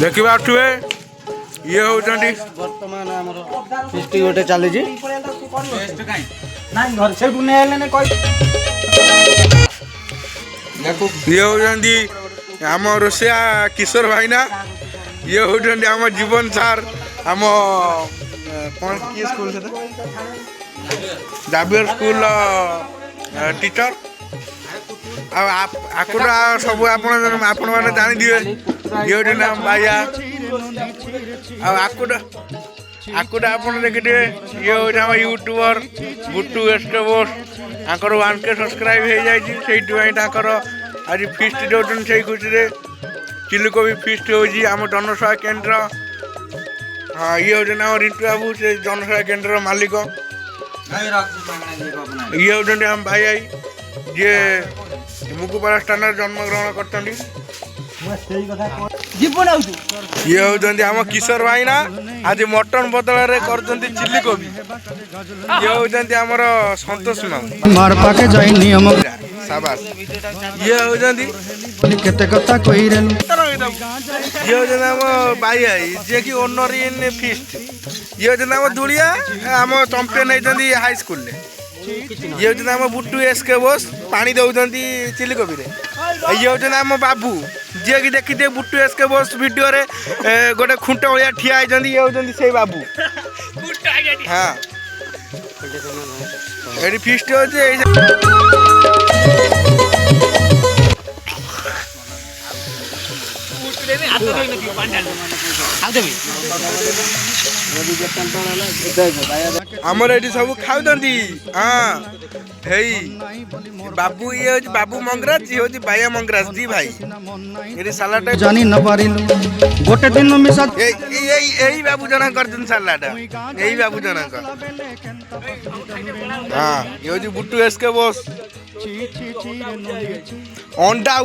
देखा उठे ये होती बर्तमान आमर फिस्ट गोटे चली ये होती आम रोसिया किशोर भाईना ये होती आम जीवन सार आम कौन किए स्कूल से जावियर स्कूल टीचर आकुटा सब आपण मैंने जानी दिए ये होती नाम भाइया आकुटा आकुटा आप देखिए ये हूँ आम यूट्यूबर बुट्टू एस्टोबोस आंकर 1K सब्सक्राइब हो जाकर आज फिस्ट दौन से खुशी से चिल्लीकोबी फिस्ट होगी आम जनसेवा केन्द्र। हाँ ये हूँ आम रिंटू बाबू से जनसेवा केन्द्र मालिक ये हूँ आम भाई आई जी मुकुपाड़ा स्थान जन्मग्रहण कर ये होती आम किशोर भाई ना आज मटन बदल कर चिल्ली कोबी ये होती आमर संतोष मार पाके जाई नियम शाबाश ये होती केते कथा कहि रेनु ये होती आम भाई आई जे कि ओनर इन फिस्ट ये होती आम दुलिया आम चंपियन होती हाई स्कूल ये होती आम बुट्टू SK बोस पानी दौरान चिल्ली कोबी ये होती आम बाबू जी कि देखी थे बुट्टू SK बोस वीडियो रे गोटे खुंट भाया ठिया होती ये होती से बाबू हाँ ये फिस्ट हो आमर ये सब खाऊ हाँ हे बाबू ये हूँ बाबू मंगराज ये हूँ बाया मंगराज जी भाई ये सालाड जानी न पारिलु गोटे दिन मिसा यही बाबू जना कर सालाड यही बाबू जना कर हाँ ये हूँ बुट्टू SK बोस अंडा